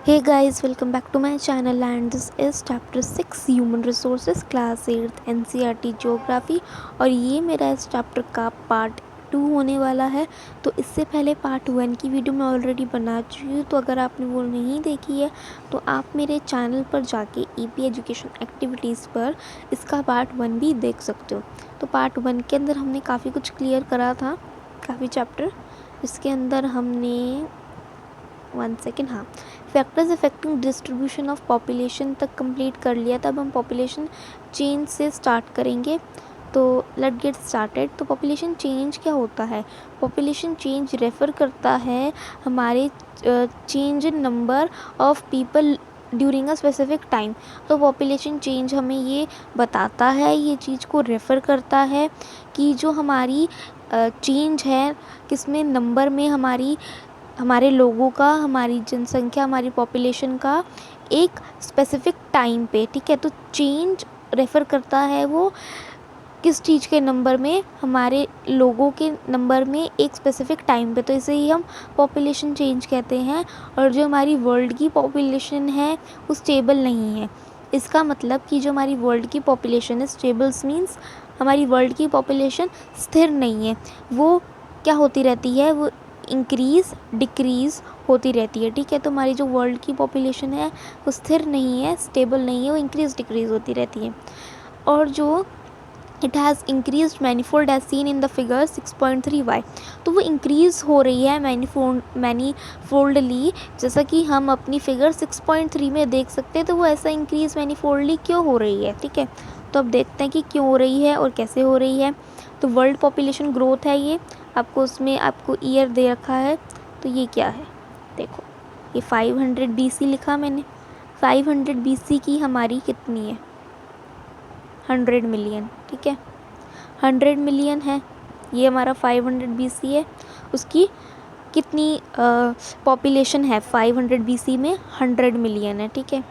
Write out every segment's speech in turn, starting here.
Hey guys, welcome back to my channel and this is chapter 6 Human Resources class 8th NCERT Geography और ये मेरा इस chapter का part 2 होने वाला है। तो इससे पहले पार्ट 1 की वीडियो मैं ऑलरेडी बना चुकी हूँ, तो अगर आपने वो नहीं देखी है तो आप मेरे चैनल पर जाके ईपी एजुकेशन एक्टिविटीज़ पर इसका पार्ट 1 भी देख सकते हो। तो पार्ट 1 के अंदर हमने काफ़ी कुछ क्लियर करा था, काफ़ी चैप्टर। इसके अंदर हमने factors affecting distribution of population तक कंप्लीट कर लिया था। अब हम पॉपुलेशन चेंज से स्टार्ट करेंगे। तो लेट गेट स्टार्टेड। तो पॉपुलेशन चेंज क्या होता है? पॉपुलेशन चेंज रेफ़र करता है हमारे change in number of people during a specific time. तो पॉपुलेशन चेंज हमें ये बताता है, ये चीज़ को रेफ़र करता है कि जो हमारी चेंज है किसमें, नंबर में, हमारे लोगों का, हमारी जनसंख्या, हमारी पॉपुलेशन का एक स्पेसिफिक टाइम पे। ठीक है, तो चेंज रेफ़र करता है वो किस चीज़ के नंबर में, हमारे लोगों के नंबर में एक स्पेसिफिक टाइम पे। तो इसे ही हम पॉपुलेशन चेंज कहते हैं। और जो हमारी वर्ल्ड की पॉपुलेशन है वो स्टेबल नहीं है। इसका मतलब कि जो हमारी वर्ल्ड की पॉपुलेशन है, स्टेबल्स मीन्स हमारी वर्ल्ड की पॉपुलेशन स्थिर नहीं है, वो क्या होती रहती है, वो इंक्रीज़ डिक्रीज़ होती रहती है। ठीक है, तो हमारी जो वर्ल्ड की पॉपुलेशन है वो स्थिर नहीं है, स्टेबल नहीं है, वो इंक्रीज़ डिक्रीज़ होती रहती है। और जो it has increase manifold as seen in the figure 6.3y। तो वो इंक्रीज़ हो रही है मैनीफोल्डली, जैसा कि हम अपनी फिगर 6.3 में देख सकते हैं। तो वो ऐसा इंक्रीज़ मैनीफोल्डली क्यों हो रही है? ठीक है, तो अब देखते हैं कि क्यों हो रही है और कैसे हो रही है। तो वर्ल्ड पॉपुलेशन ग्रोथ है ये, आपको उसमें आपको ईयर दे रखा है। तो ये क्या है, देखो ये 500 BC लिखा मैंने। 500 BC की हमारी कितनी है? 100 मिलियन। ठीक है, 100 मिलियन है, ये हमारा 500 BC है। उसकी कितनी पॉपुलेशन है 500 BC में? 100 मिलियन है। ठीक है,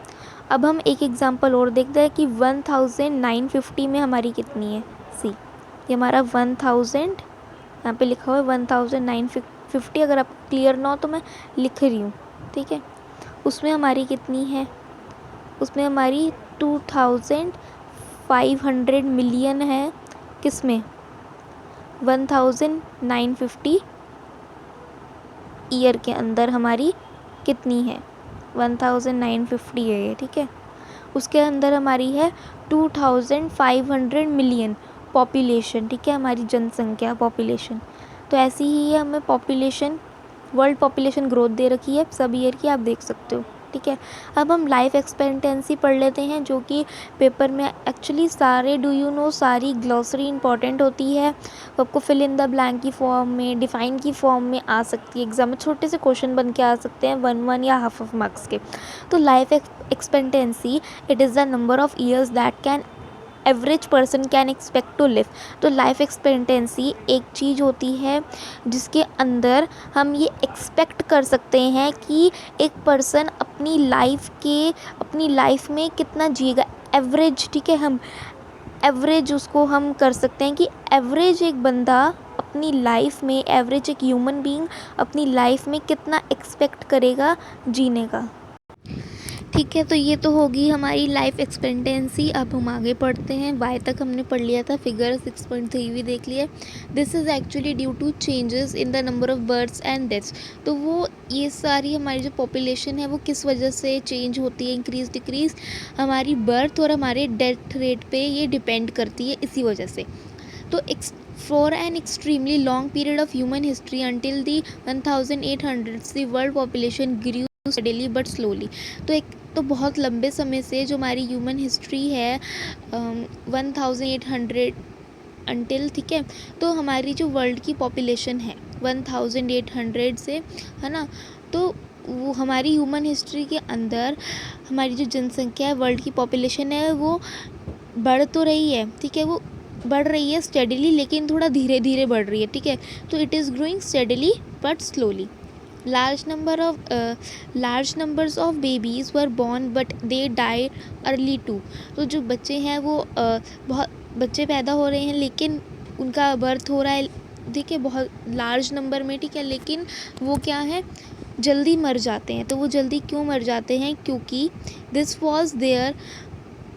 अब हम एक एग्जांपल और देखते हैं कि 1950 में हमारी कितनी है? सी, ये हमारा 1000, यहाँ पे लिखा हुआ है 1950। अगर आपको क्लियर ना हो तो मैं लिख रही हूँ। ठीक है, उसमें हमारी कितनी है? उसमें हमारी 2500 मिलियन है। किसमें? 1950 ईयर के अंदर हमारी कितनी है? 1950 है ये। ठीक है, उसके अंदर हमारी है 2500 मिलियन पॉपुलेशन। ठीक है, हमारी जनसंख्या, पॉपुलेशन। तो ऐसी ही है हमें पॉपुलेशन, वर्ल्ड पॉपुलेशन ग्रोथ दे रखी है सब ईयर की, आप देख सकते हो। ठीक है, अब हम लाइफ एक्सपेक्टेंसी पढ़ लेते हैं, जो कि पेपर में एक्चुअली सारी ग्लॉसरी इंपॉर्टेंट होती है। वो आपको फिल इन द ब्लैंक की फॉर्म में, डिफाइन की फॉर्म में आ सकती है, एग्जाम में छोटे से क्वेश्चन बन के आ सकते हैं 1 या हाफ ऑफ मार्क्स के। तो life expectancy, it is the number of years that can average person can expect to live. तो लाइफ एक्सपेक्टेंसी एक चीज़ होती है जिसके अंदर हम ये एक्सपेक्ट कर सकते हैं कि एक पर्सन अपनी लाइफ में कितना जिएगा, एवरेज। ठीक है, हम एवरेज उसको हम कर सकते हैं कि एवरेज एक बंदा अपनी लाइफ में, एवरेज एक ह्यूमन बीइंग अपनी लाइफ में कितना एक्सपेक्ट करेगा जीने का। ठीक है, तो ये तो होगी हमारी लाइफ एक्सपेक्टेंसी। अब हम आगे पढ़ते हैं। वाई तक हमने पढ़ लिया था, फिगर 6.3 भी देख लिया। This is actually due to changes in the number of births and deaths. तो वो ये सारी हमारी जो पॉपुलेशन है वो किस वजह से चेंज होती है, इंक्रीज डिक्रीज, हमारी बर्थ और हमारे डेथ रेट पे ये डिपेंड करती है, इसी वजह से। तो for an extremely long period of human history until the 1800s the world population grew steadily but slowly. तो बहुत लंबे समय से जो हमारी ह्यूमन हिस्ट्री है 1800 अंटिल, ठीक है, तो हमारी जो वर्ल्ड की पॉपुलेशन है 1800 से, है ना, तो वो हमारी ह्यूमन हिस्ट्री के अंदर हमारी जो जनसंख्या है, वर्ल्ड की पॉपुलेशन है, वो बढ़ तो रही है। ठीक है, वो बढ़ रही है स्टेडीली, लेकिन थोड़ा धीरे धीरे बढ़ रही है। ठीक है, तो it is growing steadily but slowly. large numbers of babies were born but they died early too। तो जो बच्चे हैं वो बहुत बच्चे पैदा हो रहे हैं, लेकिन उनका बर्थ हो रहा है, ठीक है, बहुत लार्ज नंबर में। ठीक है, लेकिन वो क्या है, जल्दी मर जाते हैं। तो वो जल्दी क्यों मर जाते हैं? क्योंकि this was there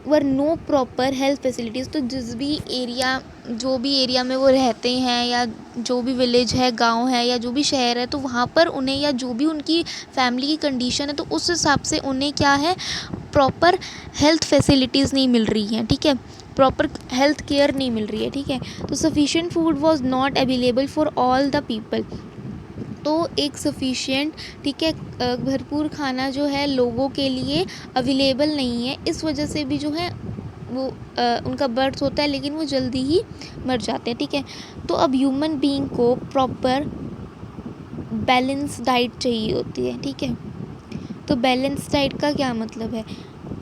were no proper health facilities. तो जो भी एरिया में वो रहते हैं, या जो भी विलेज है, गांव है, या जो भी शहर है, तो वहाँ पर उन्हें, या जो भी उनकी फैमिली की कंडीशन है, तो उस हिसाब से उन्हें क्या है, प्रॉपर हेल्थ फैसिलिटीज़ नहीं मिल रही हैं, ठीक है, प्रॉपर हेल्थ केयर नहीं मिल रही है, ठीक है। तो sufficient food was not available for all the people. तो एक सफिशिएंट, ठीक है, भरपूर खाना जो है लोगों के लिए अवेलेबल नहीं है। इस वजह से भी जो है वो उनका बर्थ होता है, लेकिन वो जल्दी ही मर जाते हैं, ठीक है। तो अब ह्यूमन बीइंग को प्रॉपर बैलेंस डाइट चाहिए होती है, ठीक है। तो बैलेंस डाइट का क्या मतलब है?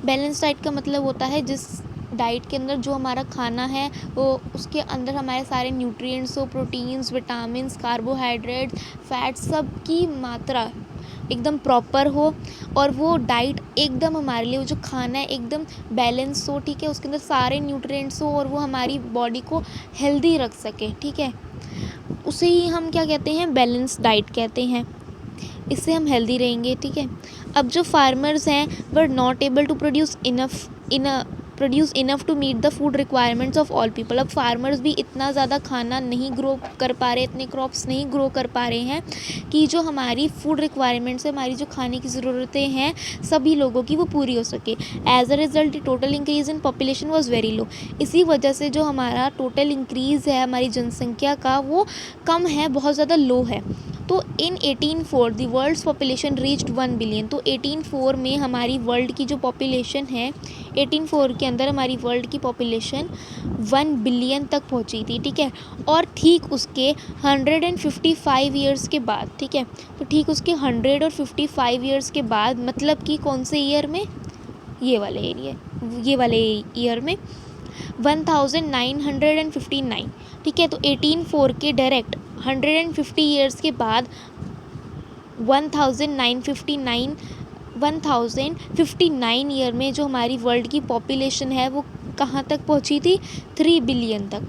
बैलेंस डाइट का मतलब होता है जिस डाइट के अंदर जो हमारा खाना है वो उसके अंदर हमारे सारे न्यूट्रिएंट्स हो, प्रोटीन्स, विटामिन्स, कार्बोहाइड्रेट्स, फैट्स, सब की मात्रा एकदम प्रॉपर हो, और वो डाइट एकदम हमारे लिए, वो जो खाना है एकदम बैलेंस हो, ठीक है, उसके अंदर सारे न्यूट्रिएंट्स हो, और वो हमारी बॉडी को हेल्दी रख सके, ठीक है। उसे ही हम क्या कहते हैं? बैलेंस डाइट कहते हैं। इससे हम हेल्दी रहेंगे, ठीक है। अब जो फार्मर्स हैं were not able to produce enough to meet the food requirements of all people. अब फार्मर्स भी इतना ज़्यादा खाना नहीं ग्रो कर पा रहे, इतने क्रॉप्स नहीं ग्रो कर पा रहे हैं कि जो हमारी फूड रिक्वायरमेंट्स है, हमारी जो खाने की ज़रूरतें हैं सभी लोगों की, वो पूरी हो सके। As a result total increase in population was very low. इसी वजह से जो हमारा टोटल इंक्रीज़ है हमारी जनसंख्या का, वो कम है, बहुत ज़्यादा लो है। तो in 1804 the world's population reached 1 billion. तो 1804 में हमारी वर्ल्ड की जो पॉपुलेशन है, 1804 के अंदर हमारी वर्ल्ड की पॉपुलेशन 1 बिलियन तक पहुंची थी, ठीक है। और ठीक उसके 155 ईयर्स के बाद, ठीक है, तो ठीक उसके 155 ईयर्स के बाद, मतलब कि कौन से ईयर में? ये वाले ईयर में 1959, ठीक है। तो 1804 के डायरेक्ट 150 ईयर्स के बाद 1059 ईयर में जो हमारी वर्ल्ड की पॉपुलेशन है वो कहाँ तक पहुँची थी? 3 बिलियन तक।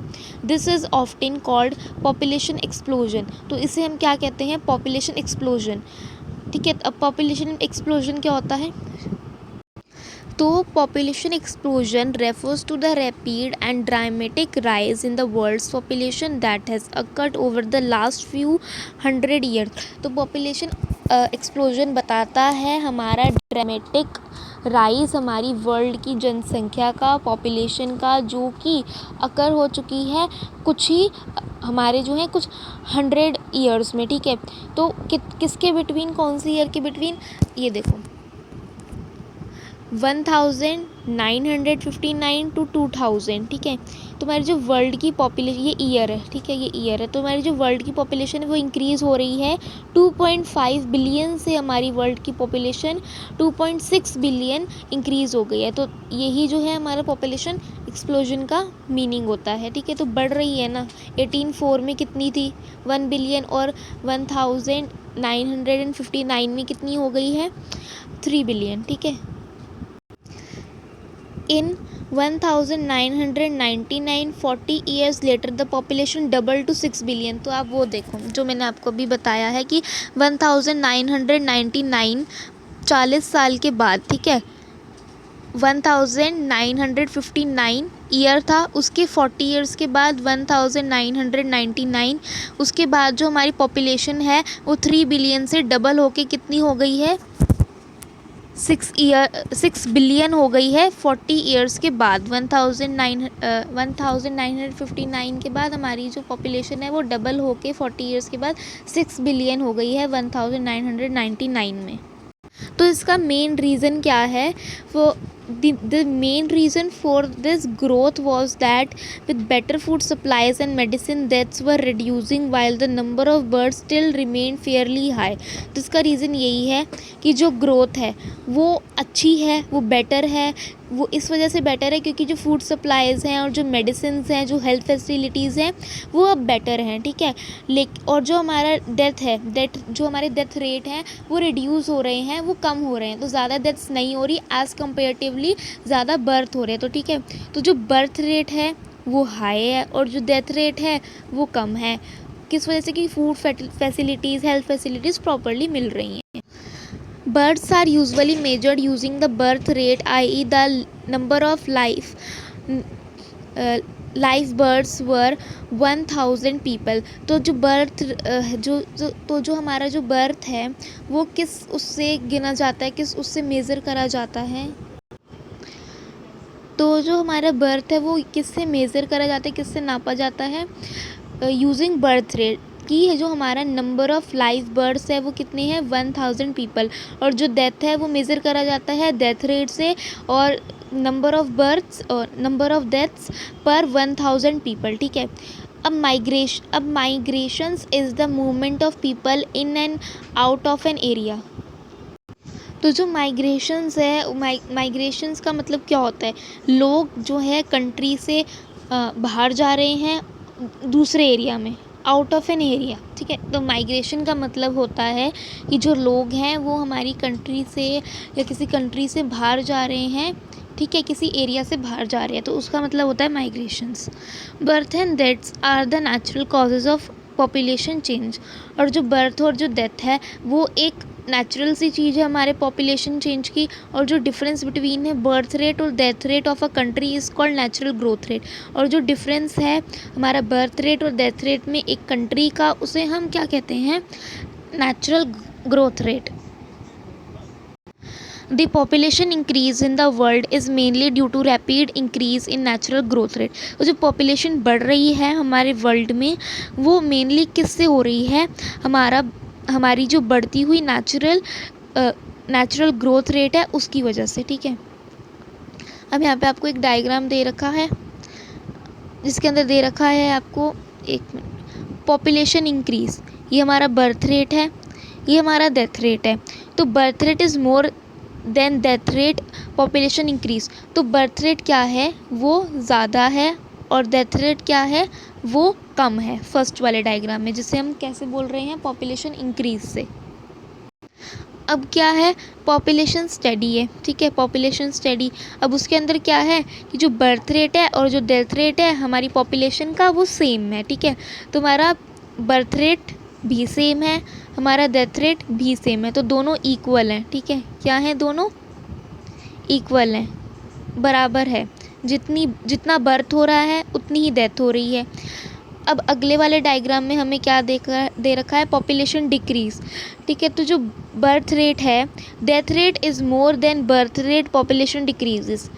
This is often called population explosion. तो इसे हम क्या कहते हैं? पॉपुलेशन एक्सप्लोजन, ठीक है। अब पॉपुलेशन एक्सप्लोजन क्या होता है? तो population explosion refers to the rapid and dramatic rise in the world's population that has occurred over the last few hundred years। तो population explosion बताता है हमारा ड्रामेटिक राइज हमारी वर्ल्ड की जनसंख्या का, पॉपुलेशन का, जो कि अकर हो चुकी है कुछ ही हमारे जो है कुछ 100 ईयर्स में, ठीक है। तो किसके बिटवीन, कौन सी ईयर के बिटवीन? ये देखो 1959 टू 2000, ठीक है। तो हमारी जो वर्ल्ड की पॉपुलेशन, ये ईयर है, ठीक है, ये ईयर है। तो हमारी जो वर्ल्ड की पॉपुलेशन है वो इंक्रीज़ हो रही है 2.5 बिलियन से, हमारी वर्ल्ड की पॉपुलेशन 2.6 बिलियन इंक्रीज़ हो गई है। तो यही जो है हमारा पॉपुलेशन एक्सप्लोजन का मीनिंग होता है, ठीक है। तो बढ़ रही है ना। 1804 में कितनी थी? 1 बिलियन, और 1959 में कितनी हो गई है? 3 बिलियन, ठीक है। In 1999, 40 years later, the population doubled to 6 billion। तो आप वो देखो जो मैंने आपको अभी बताया है कि 1999 40 साल के बाद, ठीक है, 1959 ईयर था, उसके 40 ईयर्स के बाद 1999, उसके बाद जो हमारी पॉपुलेशन है वो 3 बिलियन से डबल होके कितनी हो गई है? 6 बिलियन हो गई है 40 ईयर्स के बाद। 1959 के बाद हमारी जो पॉपुलेशन है वो डबल होके 40 ईयर्स के बाद 6 बिलियन हो गई है 1999 में। तो इसका मेन रीज़न क्या है? वो the main reason for this growth was that with better food supplies and medicine deaths were reducing while the number of birds still remained fairly high। तो इसका रीज़न यही है कि जो ग्रोथ है वो अच्छी है, वो बेटर है। वो इस वजह से बेटर है क्योंकि जो फूड सप्लाईज़ हैं और जो मेडिसिन्स हैं, जो हेल्थ फैसिलिटीज़ हैं वो अब बेटर हैं, ठीक है। और जो हमारा जो हमारे डेथ रेट हैं वो रिड्यूस हो रहे हैं, वो कम हो रहे हैं। तो ज़्यादा डेथ्स नहीं हो रही, एज़ कम्पेरेटिवली ज़्यादा बर्थ हो रहे हैं, तो ठीक है। तो जो बर्थ रेट है वो हाई है और जो डेथ रेट है वो कम है। किस वजह से? कि food facilities, health facilities properly मिल रही हैं। Births are usually measured using the birth rate, i.e. the number of live birds were 1000 people. तो जो बर्थ जो हमारा जो बर्थ है वो किस उससे गिना जाता है, किस उससे मेज़र करा जाता है। तो जो हमारा बर्थ है वो किससे मेज़र करा जाता है, किससे नापा जाता है, यूजिंग बर्थ रेट की है। जो हमारा नंबर ऑफ़ लाइव बर्ड्स है वो कितने हैं, 1000 पीपल। और जो डेथ है वो मेज़र करा जाता है डेथ रेट से, और नंबर ऑफ़ बर्थ्स और नंबर ऑफ़ डेथ्स पर 1000 पीपल, ठीक है। अब migrations is the movement of people in and out of an area. तो जो माइग्रेशंस है, माइग्रेशंस का मतलब क्या होता है, लोग जो है कंट्री से बाहर जा रहे हैं दूसरे एरिया में, आउट ऑफ एन एरिया, ठीक है। तो माइग्रेशन का मतलब होता है कि जो लोग हैं वो हमारी कंट्री से या किसी कंट्री से बाहर जा रहे हैं, ठीक है, किसी एरिया से बाहर जा रहे हैं, तो उसका मतलब होता है migrations. Birth and deaths are the natural causes of population change. और जो बर्थ और जो डेथ है वो एक नेचुरल सी चीज़ है हमारे पॉपुलेशन चेंज की। और जो डिफरेंस बिटवीन है बर्थ रेट और death rate of a country is called natural growth rate. और जो डिफरेंस है हमारा बर्थ रेट और डेथ रेट में एक कंट्री का, उसे हम क्या कहते हैं, natural growth rate. The population increase in the world is mainly due to rapid increase in natural growth rate। तो जो population बढ़ रही है हमारे वर्ल्ड में वो मेनली किससे हो रही है, हमारी जो बढ़ती हुई नेचुरल ग्रोथ रेट है उसकी वजह से, ठीक है। अब यहाँ पे आपको एक डायग्राम दे रखा है जिसके अंदर दे रखा है आपको, एक मिनट, पॉपुलेशन इंक्रीज, ये हमारा बर्थ रेट है, ये हमारा डेथ रेट है। तो birth rate is more than death rate, population increase. तो बर्थ रेट क्या है वो ज़्यादा है और डेथ रेट क्या है वो कम है, फर्स्ट वाले डायग्राम में, जिसे हम कैसे बोल रहे हैं, पॉपुलेशन इंक्रीज से। अब क्या है, पॉपुलेशन स्टडी है, ठीक है, पॉपुलेशन स्टडी। अब उसके अंदर क्या है कि जो बर्थ रेट है और जो डेथ रेट है हमारी पॉपुलेशन का वो सेम है, ठीक है। तो हमारा बर्थ रेट भी सेम है, हमारा डेथ रेट भी सेम है, तो दोनों इक्वल हैं, ठीक है। क्या है, दोनों इक्वल हैं, बराबर है। जितना बर्थ हो रहा है उतनी ही डेथ हो रही है। अब अगले वाले डायग्राम में हमें क्या दे रखा है, पॉपुलेशन डिक्रीज, ठीक है। तो जो बर्थ रेट है, death rate is more than birth rate, population decreases.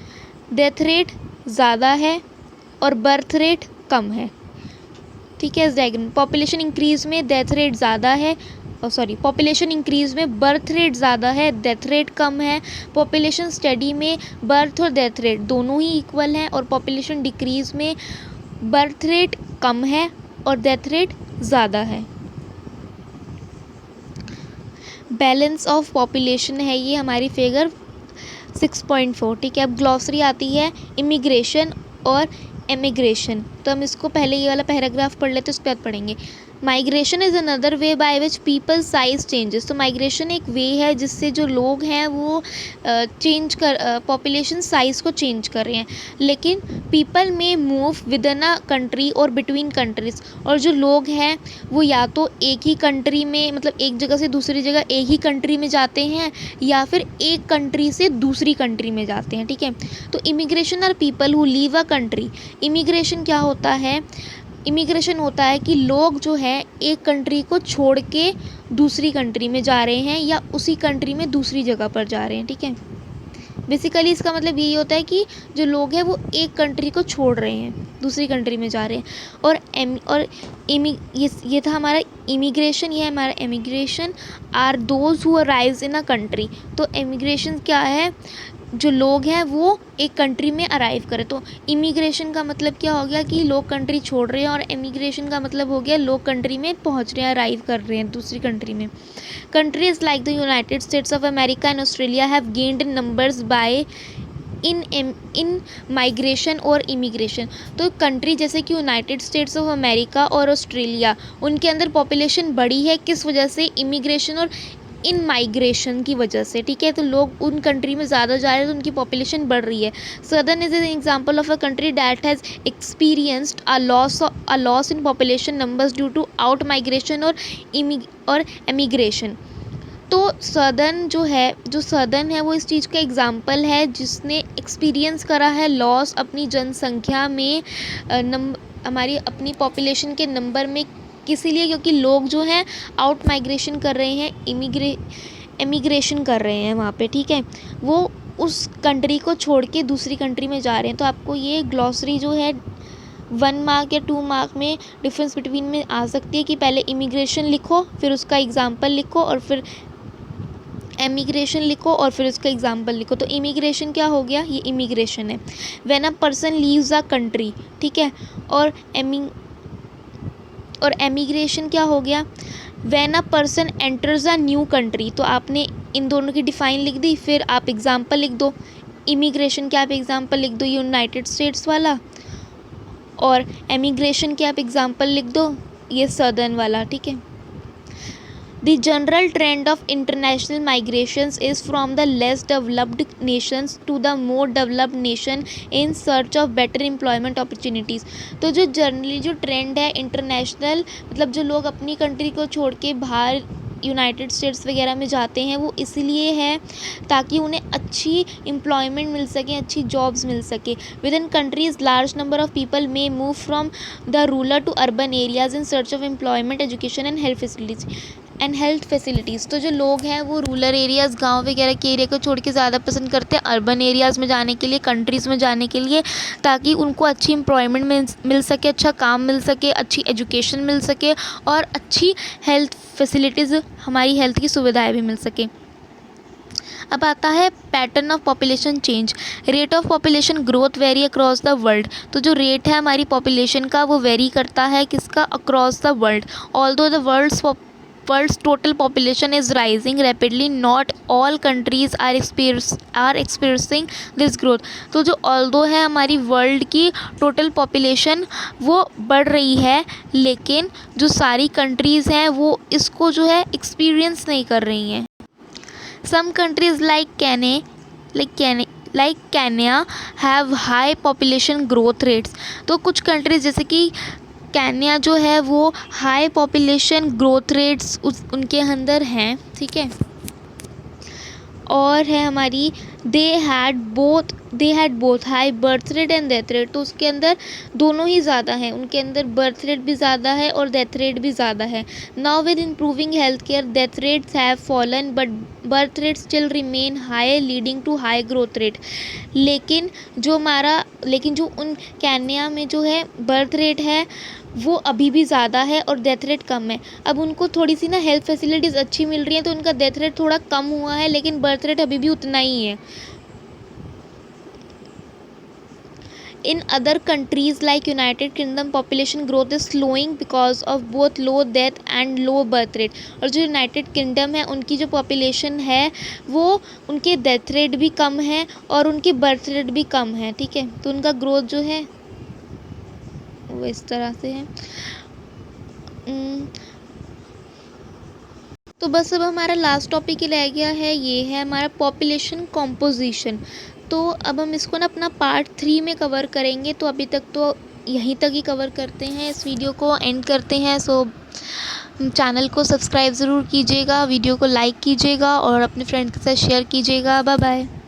Death rate ज़्यादा है और बर्थ रेट कम है, ठीक है। इस डायग्राम पॉपुलेशन इंक्रीज में डेथ रेट ज़्यादा है, पॉपुलेशन इंक्रीज में बर्थ रेट ज़्यादा है, डेथ रेट कम है। पॉपुलेशन स्टडी में बर्थ और डेथ रेट दोनों ही इक्वल हैं, और पॉपुलेशन डिक्रीज में बर्थ रेट कम है और डेथ रेट ज़्यादा है। बैलेंस ऑफ पॉपुलेशन है ये हमारी फिगर 6.4, ठीक है। अब ग्लॉसरी आती है इमिग्रेशन और एमिग्रेशन। तो हम इसको पहले ये वाला पैराग्राफ पढ़ लेते, उसके बाद पढ़ेंगे। Migration is another way by which people size changes. तो माइग्रेशन एक वे है जिससे जो लोग हैं वो पॉपुलेशन साइज़ को चेंज कर रहे हैं। लेकिन पीपल में move with in a country और बिटवीन कंट्रीज़। और जो लोग हैं वो या तो एक ही कंट्री में, मतलब एक जगह से दूसरी जगह एक ही कंट्री में जाते हैं, या फिर एक कंट्री से दूसरी कंट्री में जाते हैं, ठीक है। तो immigration are people who leave a country. Immigration क्या होता है, इमिग्रेशन होता है कि लोग जो हैं एक कंट्री को छोड़ के दूसरी कंट्री में जा रहे हैं या उसी कंट्री में दूसरी जगह पर जा रहे हैं, ठीक है। बेसिकली इसका मतलब यही होता है कि जो लोग हैं वो एक कंट्री को छोड़ रहे हैं, दूसरी कंट्री में जा रहे हैं। और ये था हमारा इमिग्रेशन, ये है हमारा emigration. Are those who arrives in a country. तो एमिग्रेशन क्या है, जो लोग हैं वो एक कंट्री में अराइव करें। तो इमिग्रेशन का मतलब क्या हो गया कि लोग कंट्री छोड़ रहे हैं, और एमिग्रेशन का मतलब हो गया लोग कंट्री में पहुंच रहे हैं, अराइव कर रहे हैं दूसरी कंट्री में। Countries like the United states of America and Australia have gained in numbers by in migration और इमिग्रेशन। तो कंट्री जैसे कि यूनाइटेड स्टेट्स ऑफ अमेरिका और ऑस्ट्रेलिया, उनके अंदर पॉपुलेशन बढ़ी है, किस वजह से, इमिग्रेशन और इन माइग्रेशन की वजह से, ठीक है। तो लोग उन कंट्री में ज़्यादा जा रहे हैं तो उनकी पॉपुलेशन बढ़ रही है। Southern is an example of a country that has experienced a loss in population numbers due to out migration और एमिग्रेशन। तो जो सदर्न है वो इस चीज़ का एग्ज़ाम्पल है, जिसने एक्सपीरियंस करा है लॉस अपनी जनसंख्या में, हमारी अपनी पॉपुलेशन के नंबर में, इसीलिए क्योंकि लोग जो हैं आउट माइग्रेशन कर रहे हैं, इमिग्रेशन कर रहे हैं वहाँ पे, ठीक है, वो उस कंट्री को छोड़ के दूसरी कंट्री में जा रहे हैं। तो आपको ये ग्लॉसरी जो है 1 मार्क या 2 मार्क में डिफरेंस बिटवीन में आ सकती है कि पहले इमिग्रेशन लिखो, फिर उसका एग्ज़ाम्पल लिखो, और फिर एमिग्रेशन लिखो, और फिर उसका एग्ज़ाम्पल लिखो। तो इमिग्रेशन क्या हो गया, ये इमिग्रेशन है। When a person leaves a country, ठीक है, और एमिग्रेशन क्या हो गया, when a person enters a new country. तो आपने इन दोनों की डिफ़ाइन लिख दी, फिर आप एग्ज़ाम्पल लिख दो। इमिग्रेशन के आप एग्ज़ाम्पल लिख दो यूनाइटेड स्टेट्स वाला, और एमिग्रेशन के आप एग्ज़ाम्पल लिख दो ये सदर्न वाला, ठीक है। The general trend of international migrations is from the less developed nations to the more developed nation in search of better employment opportunities। तो जो जनरली जो ट्रेंड है इंटरनेशनल, मतलब जो लोग अपनी कंट्री को छोड़ के बाहर यूनाइटेड स्टेट्स वगैरह में जाते हैं, वो इसलिए है ताकि उन्हें अच्छी एम्प्लॉयमेंट मिल सके, अच्छी जॉब्स मिल सके। Within countries large number of people may move from the rural to urban areas in search of employment, education and health facilities. तो जो लोग हैं वो रूरल एरियाज़, गांव वगैरह के एरिया को छोड़ के ज़्यादा पसंद करते हैं अर्बन एरियाज़ में जाने के लिए, कंट्रीज़ में जाने के लिए, ताकि उनको अच्छी एम्प्लॉयमेंट मिल सके, अच्छा काम मिल सके, अच्छी एजुकेशन मिल सके, और अच्छी हेल्थ फैसिलिटीज़, हमारी हेल्थ की सुविधाएं भी मिल सके। अब आता है pattern of population change. Rate of population growth vary across the world. तो जो रेट है हमारी पॉपुलेशन का वो वेरी करता है किसका, across the world. Although the world's total population is rising rapidly, not all countries are experiencing this growth। तो जो although है हमारी वर्ल्ड की टोटल पॉपुलेशन वो बढ़ रही है, लेकिन जो सारी कंट्रीज़ हैं वो इसको जो है एक्सपीरियंस नहीं कर रही हैं। Some countries like Kenya have high population growth rates। तो कुछ कंट्रीज जैसे कि केन्या जो है वो हाई पॉपुलेशन ग्रोथ रेट्स उनके अंदर हैं, ठीक है। और है हमारी they had both high birth rate and death rate. तो उसके अंदर दोनों ही ज़्यादा हैं, उनके अंदर बर्थ रेट भी ज़्यादा है और डेथ रेट भी ज़्यादा है। Now with improving health care death rates have fallen but birth rate still remain high leading to high growth rate. लेकिन जो उन केन्या में जो है बर्थ रेट है वो अभी भी ज़्यादा है और डेथ रेट कम है। अब उनको थोड़ी सी ना हेल्थ फैसिलिटीज़ अच्छी मिल रही हैं, तो उनका डेथ रेट थोड़ा कम हुआ है, लेकिन बर्थ रेट अभी भी उतना ही है। In other countries like United Kingdom, population growth is slowing because of both low death and low birth rate। और जो यूनाइटेड किंगडम है उनकी जो पॉपुलेशन है वो उनके डेथ रेट भी कम है और उनकी बर्थ रेट भी कम है, ठीक है। तो उनका ग्रोथ जो है वो इस तरह से है। तो बस अब हमारा लास्ट टॉपिक ही रह गया है, ये है हमारा पॉपुलेशन कॉम्पोजिशन। तो अब हम इसको ना अपना पार्ट 3 में कवर करेंगे। तो अभी तक तो यहीं तक ही कवर करते हैं, इस वीडियो को एंड करते हैं। सो चैनल को सब्सक्राइब ज़रूर कीजिएगा, वीडियो को लाइक कीजिएगा और अपने फ्रेंड्स के साथ शेयर कीजिएगा। Bye bye.